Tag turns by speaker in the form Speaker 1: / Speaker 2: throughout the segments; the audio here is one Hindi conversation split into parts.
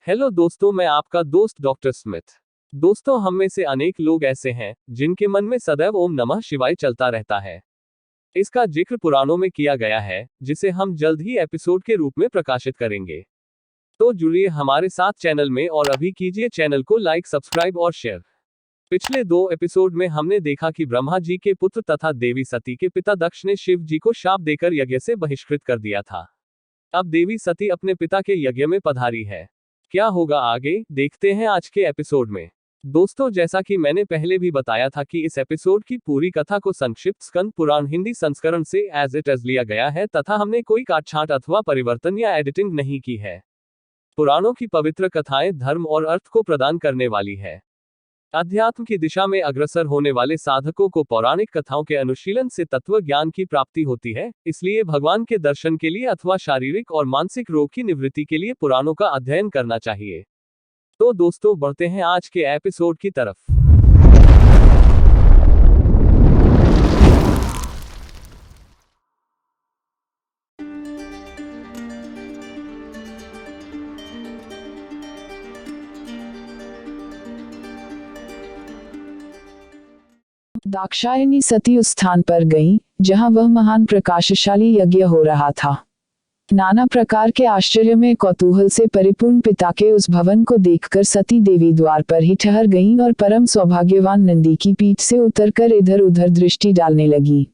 Speaker 1: हेलो दोस्तों, मैं आपका दोस्त डॉक्टर स्मिथ। दोस्तों, हम में से अनेक लोग ऐसे हैं जिनके मन में सदैव ओम नमः शिवाय चलता रहता है। इसका जिक्र पुराणों में किया गया है, जिसे हम जल्द ही एपिसोड के रूप में प्रकाशित करेंगे। तो जुड़िए हमारे साथ चैनल में और अभी कीजिए चैनल को लाइक, सब्सक्राइब और शेयर। पिछले 2 एपिसोड में हमने देखा कि ब्रह्मा जी के पुत्र तथा देवी सती के पिता दक्ष ने शिव जी को शाप देकर यज्ञ से बहिष्कृत कर दिया था। अब देवी सती अपने पिता के यज्ञ में पधारी है। क्या होगा आगे, देखते हैं आज के एपिसोड में। दोस्तों, जैसा कि मैंने पहले भी बताया था कि इस एपिसोड की पूरी कथा को संक्षिप्त स्कंद पुराण हिंदी संस्करण से एज इट इज लिया गया है तथा हमने कोई काटछांट अथवा परिवर्तन या एडिटिंग नहीं की है। पुराणों की पवित्र कथाएं धर्म और अर्थ को प्रदान करने वाली है। अध्यात्म की दिशा में अग्रसर होने वाले साधकों को पौराणिक कथाओं के अनुशीलन से तत्व ज्ञान की प्राप्ति होती है, इसलिए भगवान के दर्शन के लिए अथवा शारीरिक और मानसिक रोग की निवृत्ति के लिए पुराणों का अध्ययन करना चाहिए। तो दोस्तों, बढ़ते हैं आज के एपिसोड की तरफ।
Speaker 2: दाक्षायणी सती उस स्थान पर गईं, जहां वह महान प्रकाशशाली यज्ञ हो रहा था। नाना प्रकार के आश्चर्य में कौतूहल से परिपूर्ण पिता के उस भवन को देखकर सती देवी द्वार पर ही ठहर गईं और परम सौभाग्यवान नंदी की पीठ से उतरकर इधर उधर दृष्टि डालने लगी।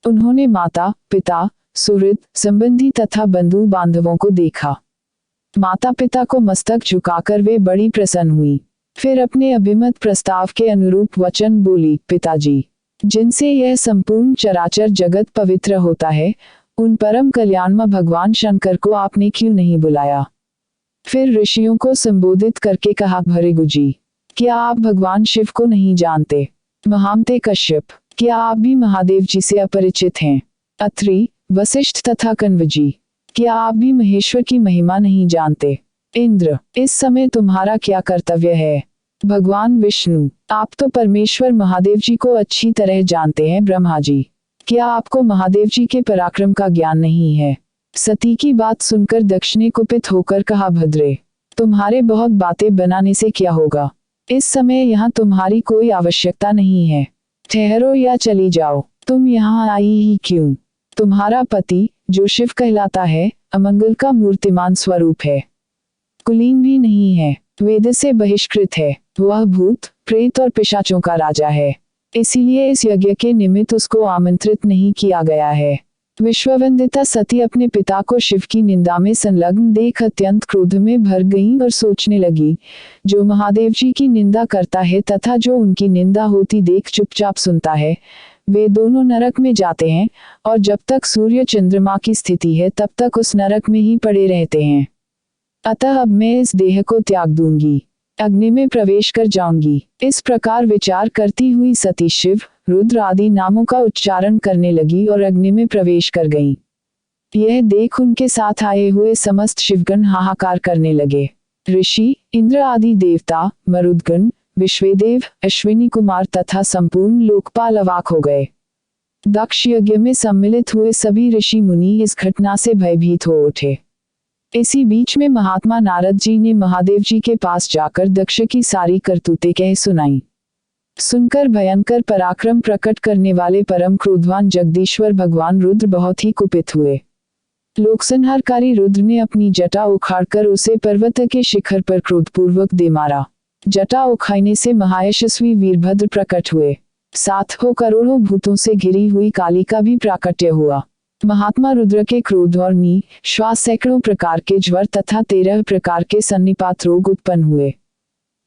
Speaker 2: उन्होंने माता, पिता, सुहृद, संबंधी तथा बंधु बांधवों को देखा। माता पिता को मस्तक झुकाकर वे बड़ी प्रसन्न हुई। फिर अपने अभिमत प्रस्ताव के अनुरूप वचन बोली, पिताजी, जिनसे यह संपूर्ण चराचर जगत पवित्र होता है, उन परम कल्याणमय भगवान शंकर को आपने क्यों नहीं बुलाया? फिर ऋषियों को संबोधित करके कहा, भृगुजी, क्या आप भगवान शिव को नहीं जानते? महामते कश्यप, क्या आप भी महादेव जी से अपरिचित हैं? अत्रि, वशिष्ठ तथा कण्वजी, क्या आप भी महेश्वर की महिमा नहीं जानते? इंद्र, इस समय तुम्हारा क्या कर्तव्य है? भगवान विष्णु, आप तो परमेश्वर महादेव जी को अच्छी तरह जानते हैं। ब्रह्मा जी, क्या आपको महादेव जी के पराक्रम का ज्ञान नहीं है? सती की बात सुनकर दक्ष ने कुपित होकर कहा, भद्रे, तुम्हारे बहुत बातें बनाने से क्या होगा? इस समय यहाँ तुम्हारी कोई आवश्यकता नहीं है। ठहरो या चली जाओ। तुम यहाँ आई ही क्यों? तुम्हारा पति, जो शिव कहलाता है, अमंगल का मूर्तिमान स्वरूप है। कुलीन भी नहीं है, वेद से बहिष्कृत है। वह भूत, प्रेत और पिशाचों का राजा है। इसीलिए इस यज्ञ के निमित्त उसको आमंत्रित नहीं किया गया है। विश्ववंदिता सती अपने पिता को शिव की निंदा में संलग्न देख अत्यंत क्रोध में भर गईं और सोचने लगी, जो महादेव जी की निंदा करता है तथा जो उनकी निंदा होती देख चुपचाप सुनता है, वे दोनों नरक में जाते हैं और जब तक सूर्य चंद्रमा की स्थिति है तब तक उस नरक में ही पड़े रहते हैं। अतः अब मैं इस देह को त्याग दूंगी, अग्नि में प्रवेश कर जाऊंगी। इस प्रकार विचार करती हुई सती शिव, रुद्र आदि नामों का उच्चारण करने लगी और अग्नि में प्रवेश कर गईं। यह देख उनके साथ आए हुए समस्त शिवगण हाहाकार करने लगे। ऋषि, इंद्र आदि देवता, मरुदगण, विश्वेदेव, अश्विनी कुमार तथा संपूर्ण लोकपाल अवाक हो गए। दक्ष यज्ञ में सम्मिलित हुए सभी ऋषि मुनि इस घटना से भयभीत हो उठे। इसी बीच में महात्मा नारद जी ने महादेव जी के पास जाकर दक्ष की सारी करतूतें कह सुनाई। सुनकर भयंकर पराक्रम प्रकट करने वाले परम क्रोधवान जगदीश्वर भगवान रुद्र बहुत ही कुपित हुए। लोकसंहारकारी रुद्र ने अपनी जटा उखाड़कर उसे पर्वत के शिखर पर क्रोधपूर्वक दे मारा। जटा उखाड़ने से महायशस्वी वीरभद्र प्रकट हुए। साथ हो करोड़ों भूतों से घिरी हुई काली का भी प्राकट्य हुआ। महात्मा रुद्र के क्रोध और श्वास सैकड़ों प्रकार के ज्वर तथा 13 प्रकार के सन्निपात रोग उत्पन्न हुए।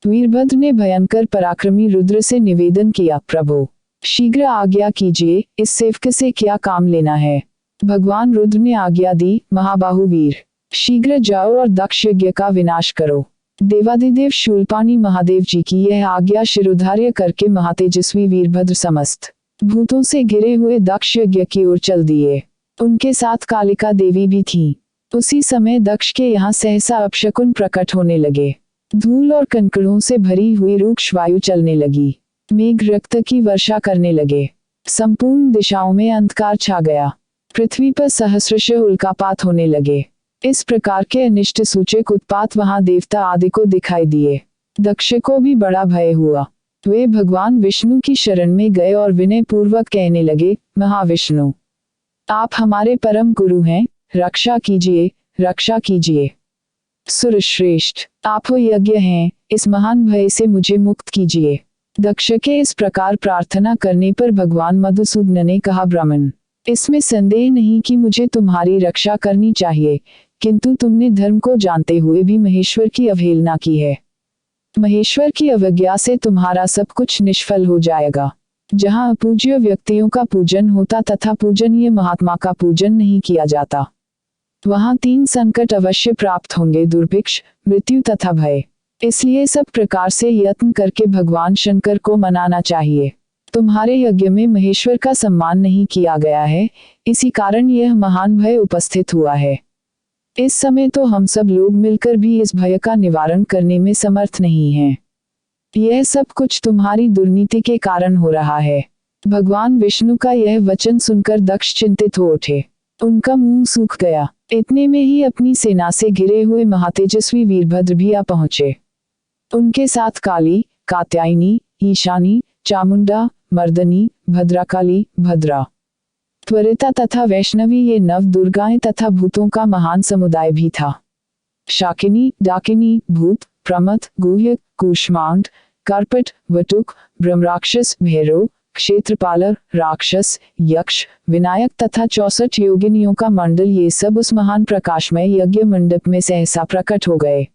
Speaker 2: वीरभद्र ने भयंकर पराक्रमी रुद्र से निवेदन किया, प्रभु, शीघ्र आज्ञा कीजिए, इस सेवक से क्या काम लेना है? भगवान रुद्र ने आज्ञा दी, महाबाहु वीर, शीघ्र जाओ और दक्ष यज्ञ का विनाश करो। देवादिदेव शूलपाणी महादेव जी की यह आज्ञा शिरोधार्य करके महातेजस्वी वीरभद्र समस्त भूतों से घिरे हुए दक्ष यज्ञ की ओर चल दिए। उनके साथ कालिका देवी भी थी। उसी समय दक्ष के यहाँ सहसा अपशकुन प्रकट होने लगे। धूल और कंकड़ों से भरी हुई रूक्ष वायु चलने लगी। मेघ रक्त की वर्षा करने लगे। संपूर्ण दिशाओं में अंधकार छा गया। पृथ्वी पर सहस्रश उल्कापात होने लगे। इस प्रकार के अनिष्ट सूचक उत्पात वहां देवता आदि को दिखाई दिए। दक्ष को भी बड़ा भय हुआ। वे भगवान विष्णु की शरण में गए और विनय पूर्वक कहने लगे, महाविष्णु, आप हमारे परम गुरु हैं, रक्षा कीजिए, रक्षा कीजिए। सुरश्रेष्ठ, आप हो यज्ञ हैं, इस महान भय से मुझे मुक्त कीजिए। दक्ष के इस प्रकार प्रार्थना करने पर भगवान मधुसूदन ने कहा, ब्राह्मण, इसमें संदेह नहीं कि मुझे तुम्हारी रक्षा करनी चाहिए, किंतु तुमने धर्म को जानते हुए भी महेश्वर की अवहेलना की है। महेश्वर की अवज्ञा से तुम्हारा सब कुछ निष्फल हो जाएगा। जहाँ अपूज्य व्यक्तियों का पूजन होता तथा पूजनीय महात्मा का पूजन नहीं किया जाता, वहाँ 3 संकट अवश्य प्राप्त होंगे, दुर्भिक्ष, मृत्यु तथा भय। इसलिए सब प्रकार से यत्न करके भगवान शंकर को मनाना चाहिए। तुम्हारे यज्ञ में महेश्वर का सम्मान नहीं किया गया है, इसी कारण यह महान भय उपस्थित हुआ है। इस समय तो हम सब लोग मिलकर भी इस भय का निवारण करने में समर्थ नहीं हैं। यह सब कुछ तुम्हारी दुर्नीति के कारण हो रहा है। भगवान विष्णु का यह वचन सुनकर दक्ष चिंतित हो उठे। उनका मुंह सूख गया। इतने में ही अपनी सेना से घिरे हुए महातेजस्वी वीरभद्र भी आ पहुंचे। उनके साथ काली, कात्यायनी, ईशानी, चामुंडा, मर्दनी, भद्राकाली, भद्रा, त्वरिता तथा वैष्णवी, ये 9 दुर्गाएं तथा भूतों का महान समुदाय भी था। शाकिनी, डाकिनी, भूत, प्रमथ, गुह्य, कूष्मांड, कार्पट, वटुक, ब्रह्मराक्षस, भैरव, क्षेत्रपालर, राक्षस, यक्ष, विनायक तथा 64 योगिनियों का मंडल, ये सब उस महान प्रकाशमय यज्ञ मंडप में सहसा प्रकट हो गए।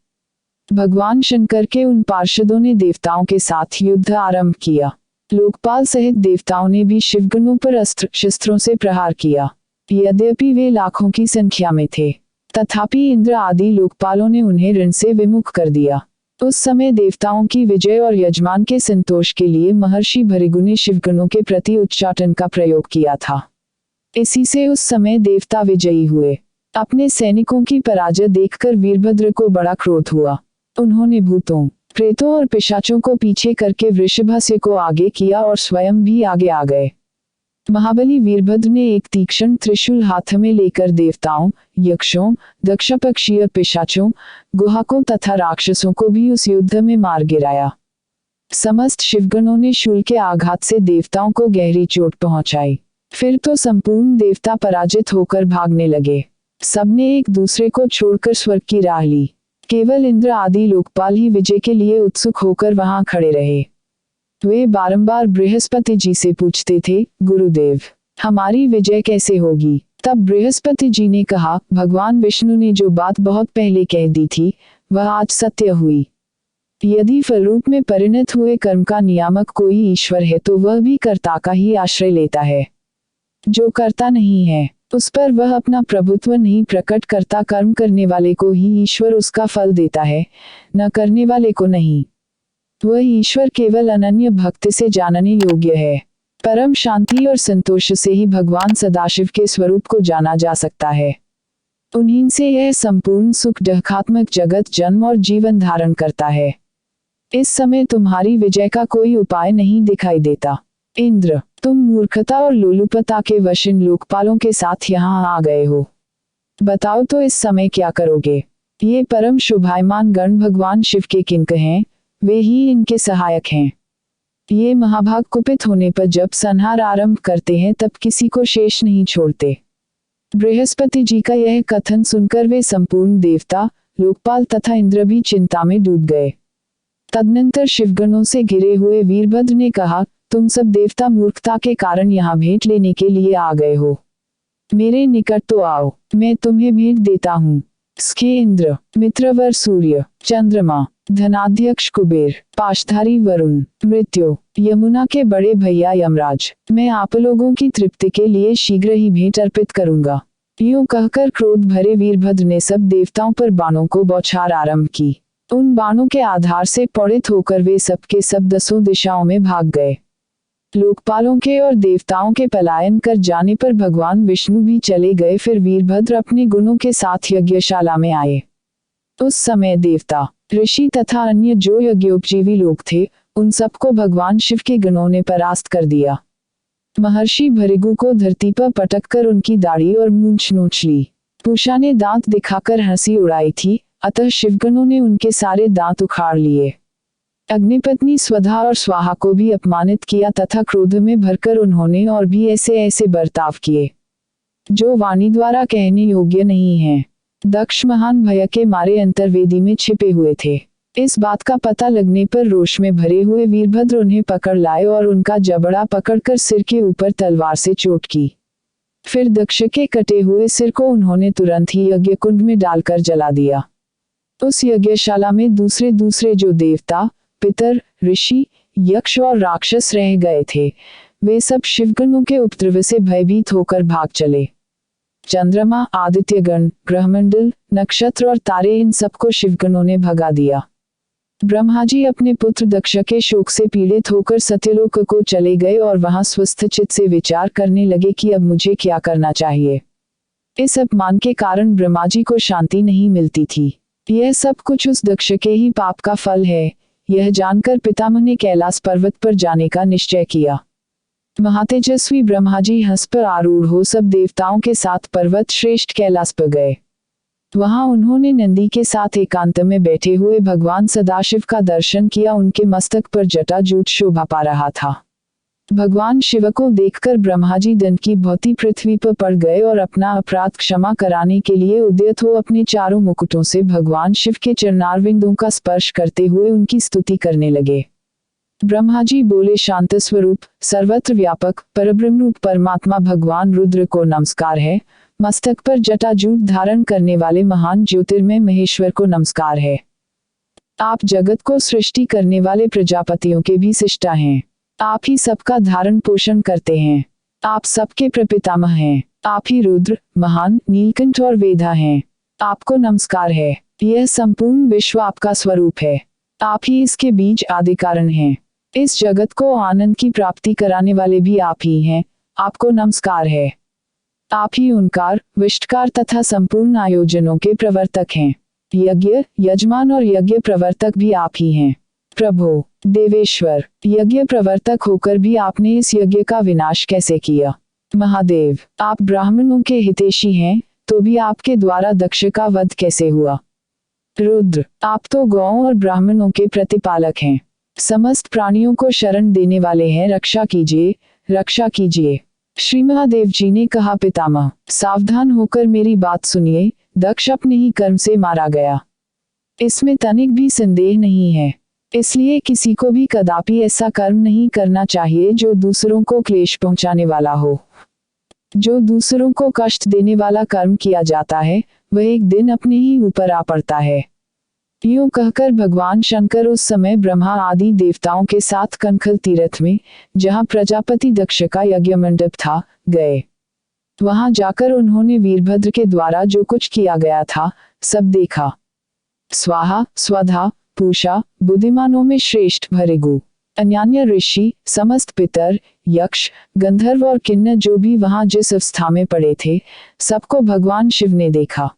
Speaker 2: भगवान शंकर के उन पार्षदों ने देवताओं के साथ युद्ध आरंभ किया। लोकपाल सहित देवताओं ने भी शिवगणों पर अस्त्र शस्त्रों से प्रहार किया। यद्यपि वे लाखों की संख्या में थे, तथापि इंद्र आदि लोकपालों ने उन्हें रण से विमुख कर दिया। उस समय देवताओं की विजय और यजमान के संतोष के लिए महर्षि भृगु ने शिवगणों के प्रति उच्चाटन का प्रयोग किया था। इसी से उस समय देवता विजयी हुए। अपने सैनिकों की पराजय देखकर वीरभद्र को बड़ा क्रोध हुआ। उन्होंने भूतों, प्रेतों और पिशाचों को पीछे करके वृषभास्य को आगे किया और स्वयं भी आगे आ गए। महाबली वीरभद्र ने एक तीक्ष्ण त्रिशूल हाथ में लेकर देवताओं, यक्षों, दक्ष पक्षी और पिशाचों, गुहाकों तथा राक्षसों को भी उस युद्ध में मार गिराया। समस्त शिवगणों ने शूल के आघात से देवताओं को गहरी चोट पहुंचाई। फिर तो संपूर्ण देवता पराजित होकर भागने लगे। सबने एक दूसरे को छोड़कर स्वर्ग की राह ली। केवल इंद्र आदि लोकपाल ही विजय के लिए उत्सुक होकर वहां खड़े रहे। वे बारंबार बृहस्पति जी से पूछते थे, गुरुदेव, हमारी विजय कैसे होगी? तब बृहस्पति जी ने कहा, भगवान विष्णु ने जो बात बहुत पहले कह दी थी, वह आज सत्य हुई। यदि फलरूप में परिणत हुए कर्म का नियामक कोई ईश्वर है तो वह भी कर्ता का ही आश्रय लेता है। जो कर्ता नहीं है, उस पर वह अपना प्रभुत्व नहीं प्रकट करता। कर्म करने वाले को ही ईश्वर उसका फल देता है, न करने वाले को नहीं। वह ईश्वर केवल अनन्य भक्ति से जानने योग्य है। परम शांति और संतोष से ही भगवान सदाशिव के स्वरूप को जाना जा सकता है। उन्हीं से यह संपूर्ण सुख दुखात्मक जगत जन्म और जीवन धारण करता है। इस समय तुम्हारी विजय का कोई उपाय नहीं दिखाई देता। इंद्र, तुम मूर्खता और लोलुपता के वश इन लोकपालों के साथ यहाँ आ गए हो। बताओ तो इस समय क्या करोगे? ये परम शोभायमान गण भगवान शिव के किंक हैं, वे ही इनके सहायक हैं। ये महाभाग कुपित होने पर जब संहार आरंभ करते हैं तब किसी को शेष नहीं छोड़ते। बृहस्पति जी का यह कथन सुनकर वे संपूर्ण देवता, लोकपाल तथा इंद्र भी चिंता में डूब गए। तदनंतर शिवगणों से घिरे हुए वीरभद्र ने कहा, तुम सब देवता मूर्खता के कारण यहाँ भेंट लेने के लिए आ गए हो। मेरे निकट तो आओ, मैं तुम्हें भेंट देता हूँ। स्खे इंद्र, मित्रवर सूर्य, चंद्रमा, धनाध्यक्ष कुबेर, पाशधारी वरुण, मृत्यु, यमुना के बड़े भैया यमराज, मैं आप लोगों की तृप्ति के लिए शीघ्र ही भेंट अर्पित करूंगा। यूं कहकर क्रोध भरे वीरभद्र ने सब देवताओं पर बाणों को बौछार आरंभ की। उन बाणों के आधार से पौड़ित होकर वे सबके सब 10 दिशाओं में भाग गए। लोकपालों के और देवताओं के पलायन कर जाने पर भगवान विष्णु भी चले गए। फिर वीरभद्र अपने गुणों के साथ यज्ञशाला में आए। उस समय देवता, ऋषि तथा अन्य जो यज्ञोपजीवी लोग थे, उन सबको भगवान शिव के गणों ने परास्त कर दिया। महर्षि भृगु को धरती पर पटक कर उनकी दाढ़ी और मूंछ नोच ली। पूषा ने दांत दिखाकर हंसी उड़ाई थी, अतः शिवगणों ने उनके सारे दांत उखाड़ लिए। अग्निपत्नी स्वधा और स्वाहा को भी अपमानित किया तथा क्रोध में भरकर उन्होंने और भी ऐसे ऐसे बर्ताव किए जो वाणी द्वारा कहने योग्य नहीं है। दक्ष महान भय के मारे अंतर्वेदी में छिपे हुए थे। इस बात का पता लगने पर रोष में भरे हुए वीरभद्र उन्हें पकड़ लाए और उनका जबड़ा पकड़कर सिर के ऊपर तलवार से चोट की। फिर दक्ष के कटे हुए सिर को उन्होंने तुरंत ही यज्ञ कुंड में डालकर जला दिया। उस यज्ञशाला में दूसरे दूसरे जो देवता, पितर, ऋषि, यक्ष और राक्षस रह गए थे, वे सब शिवगणों के उपद्रव से भयभीत होकर भाग चले। चंद्रमा, आदित्यगण, ग्रहमंडल, नक्षत्र और तारे, इन सबको शिवगणों ने भगा दिया। ब्रह्मा जी अपने पुत्र दक्ष के शोक से पीड़ित होकर सत्यलोक को चले गए और वहां स्वस्थ चित्त से विचार करने लगे कि अब मुझे क्या करना चाहिए। इस अपमान के कारण ब्रह्मा जी को शांति नहीं मिलती थी। यह सब कुछ उस दक्ष के ही पाप का फल है। यह जानकर पितामह ने कैलाश पर्वत पर जाने का निश्चय किया। महातेजस्वी ब्रह्मा जी हंस पर आरूढ़ हो सब देवताओं के साथ पर्वत श्रेष्ठ कैलाश पर गए। वहां उन्होंने नंदी के साथ एकांत में बैठे हुए भगवान सदाशिव का दर्शन किया। उनके मस्तक पर जटाजूट शोभा पा रहा था। भगवान शिव को देखकर ब्रह्मा जी दंड की भौती पृथ्वी पर पड़ गए और अपना अपराध क्षमा कराने के लिए उद्यत हो अपने चारों मुकुटों से भगवान शिव के चरणारविंदों का स्पर्श करते हुए उनकी स्तुति करने लगे। ब्रह्मा जी बोले, शांत स्वरूप, सर्वत्र व्यापक, परब्रह्म रूप परमात्मा भगवान रुद्र को नमस्कार है। मस्तक पर जटाजूट धारण करने वाले महान ज्योतिर्मय महेश्वर को नमस्कार है। आप जगत को सृष्टि करने वाले प्रजापतियों के भी सृष्टा हैं। आप ही सबका धारण पोषण करते हैं। आप सबके प्रपितामह हैं। आप ही रुद्र, महान, नीलकंठ और वेदा हैं। आपको नमस्कार है। यह संपूर्ण विश्व आपका स्वरूप है। आप ही इसके बीज आदि कारण हैं। इस जगत को आनंद की प्राप्ति कराने वाले भी आप ही हैं। आपको नमस्कार है। आप ही ओंकार, विष्टकार तथा संपूर्ण आयोजनों के प्रवर्तक हैं। यज्ञ, यजमान और यज्ञ प्रवर्तक भी आप ही हैं। प्रभो, देवेश्वर, यज्ञ प्रवर्तक होकर भी आपने इस यज्ञ का विनाश कैसे किया? महादेव, आप ब्राह्मणों के हितैषी हैं, तो भी आपके द्वारा दक्ष का वध कैसे हुआ? रुद्र, आप तो गौओं और ब्राह्मणों के प्रतिपालक हैं। समस्त प्राणियों को शरण देने वाले हैं। रक्षा कीजिए, रक्षा कीजिए। श्री महादेव जी ने कहा, पितामह, सावधान होकर मेरी बात सुनिए। दक्ष अपने ही कर्म से मारा गया, इसमें तनिक भी संदेह नहीं है। इसलिए किसी को भी कदापि ऐसा कर्म नहीं करना चाहिए जो दूसरों को क्लेश पहुंचाने वाला हो। जो दूसरों को कष्ट देने वाला कर्म किया जाता है, वह एक दिन अपने ही ऊपर आ पड़ता है। यूं कहकर भगवान शंकर उस समय ब्रह्मा आदि देवताओं के साथ कनखल तीर्थ में, जहां प्रजापति दक्ष का यज्ञ मंडप था, गए। वहां जाकर उन्होंने वीरभद्र के द्वारा जो कुछ किया गया था, सब देखा। स्वाहा, स्वधा, पूषा, बुद्धिमानों में श्रेष्ठ भृगु, अन्यान्य ऋषि, समस्त पितर, यक्ष, गंधर्व और किन्नर जो भी वहां जिस अवस्था में पड़े थे, सबको भगवान शिव ने देखा।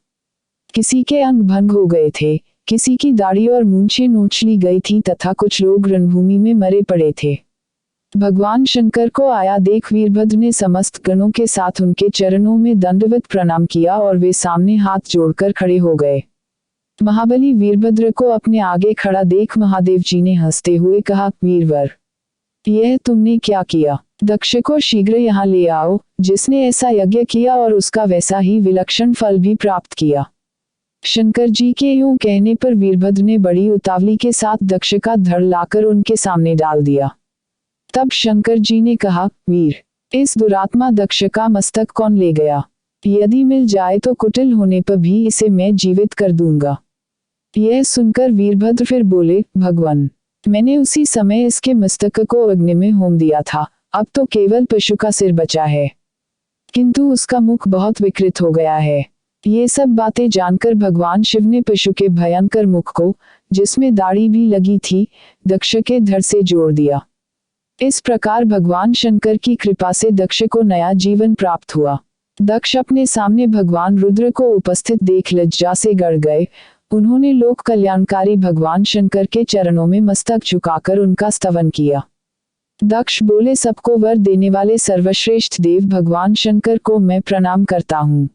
Speaker 2: किसी के अंग भंग हो गए थे, किसी की दाढ़ी और मूंछें नोच ली गई थी तथा कुछ लोग रणभूमि में मरे पड़े थे। भगवान शंकर को आया देख वीरभद्र ने समस्त गणों के साथ उनके चरणों में दंडवत प्रणाम किया और वे सामने हाथ जोड़कर खड़े हो गए। महाबली वीरभद्र को अपने आगे खड़ा देख महादेव जी ने हंसते हुए कहा, वीरवर, यह तुमने क्या किया? दक्ष को शीघ्र यहाँ ले आओ, जिसने ऐसा यज्ञ किया और उसका वैसा ही विलक्षण फल भी प्राप्त किया। शंकर जी के यूं कहने पर वीरभद्र ने बड़ी उतावली के साथ दक्ष का धड़ लाकर उनके सामने डाल दिया। तब शंकर जी ने कहा, वीर, इस दुरात्मा दक्ष का मस्तक कौन ले गया? यदि मिल जाए तो कुटिल होने पर भी इसे मैं जीवित कर दूंगा। यह सुनकर वीरभद्र फिर बोले, भगवान, मैंने उसी समय इसके मस्तक को अग्नि में होम दिया था। अब तो केवल पशु का सिर बचा है, किंतु उसका मुख बहुत विकृत हो गया है। ये सब बातें जानकर भगवान शिव ने पशु के भयंकर मुख को, जिसमें दाढ़ी भी लगी थी, दक्ष के धड़ से जोड़ दिया। इस प्रकार भगवान शंकर की कृपा से दक्ष को नया जीवन प्राप्त हुआ। दक्ष अपने सामने भगवान रुद्र को उपस्थित देख लज्जा से गड़ गए। उन्होंने लोक कल्याणकारी भगवान शंकर के चरणों में मस्तक झुकाकर उनका स्तवन किया। दक्ष बोले, सबको वर देने वाले सर्वश्रेष्ठ देव भगवान शंकर को मैं प्रणाम करता हूँ।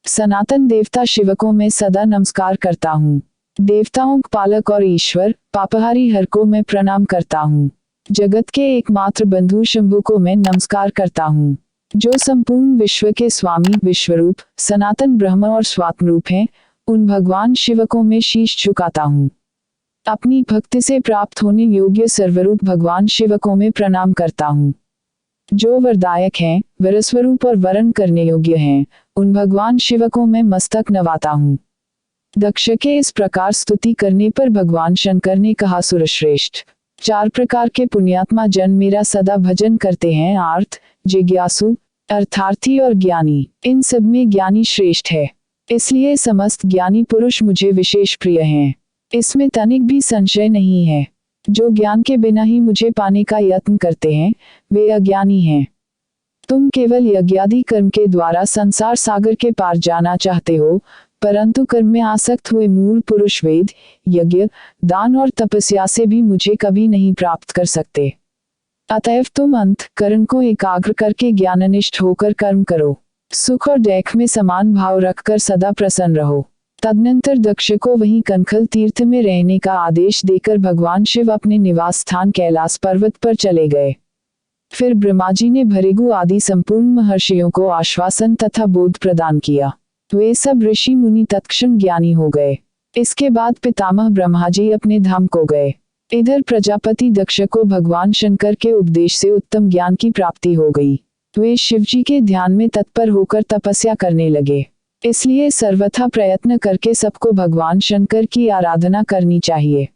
Speaker 2: सनातन देवता शिव को मैं सदा नमस्कार करता हूँ। देवताओं के पालक और ईश्वर पापहारी हर को मैं प्रणाम करता हूँ। जगत के एकमात्र बंधु शंभु को मैं नमस्कार करता हूँ, जो संपूर्ण विश्व के स्वामी विश्वरूप सनातन ब्रह्म और स्वात्म रूप हैं। उन भगवान शिव को मैं शीश झुकाता हूँ। अपनी भक्ति से प्राप्त होने योग्य सर्वरूप भगवान शिव को मैं प्रणाम करता हूँ, जो वरदायक हैं, वरस्वरूप और वरण करने योग्य हैं। उन भगवान शिव को मैं मस्तक नवाता हूँ। दक्ष के इस प्रकार स्तुति करने पर भगवान शंकर ने कहा, सुरश्रेष्ठ, 4 प्रकार के पुण्यात्मा जन मेरा सदा भजन करते हैं, आर्त, जिज्ञासु, अर्थार्थी और ज्ञानी। इन सब में ज्ञानी श्रेष्ठ है, इसलिए समस्त ज्ञानी पुरुष मुझे विशेष प्रिय हैं। इसमें तनिक भी संशय नहीं है। जो ज्ञान के बिना ही मुझे पाने का यत्न करते हैं, वे अज्ञानी हैं। तुम केवल यज्ञादि कर्म के द्वारा संसार सागर के पार जाना चाहते हो, परंतु कर्म में आसक्त हुए मूल पुरुष वेद, यज्ञ, दान और तपस्या से भी मुझे कभी नहीं प्राप्त कर सकते। अतएव तुम अंतःकरण को एकाग्र करके ज्ञाननिष्ठ होकर कर्म करो। सुख और दुख में समान भाव रखकर सदा प्रसन्न रहो। तदनंतर दक्ष को वहीं कनखल तीर्थ में रहने का आदेश देकर भगवान शिव अपने निवास स्थान कैलाश पर्वत पर चले गए। फिर ब्रह्मा जी ने भृगु आदि संपूर्ण महर्षियों को आश्वासन तथा बोध प्रदान किया। वे सब ऋषि मुनि तत्क्षण ज्ञानी हो गए। इसके बाद पितामह ब्रह्मा जी अपने धाम को गए। इधर प्रजापति दक्ष को भगवान शंकर के उपदेश से उत्तम ज्ञान की प्राप्ति हो गई। वे शिवजी के ध्यान में तत्पर होकर तपस्या करने लगे। इसलिए सर्वथा प्रयत्न करके सबको भगवान शंकर की आराधना करनी चाहिए।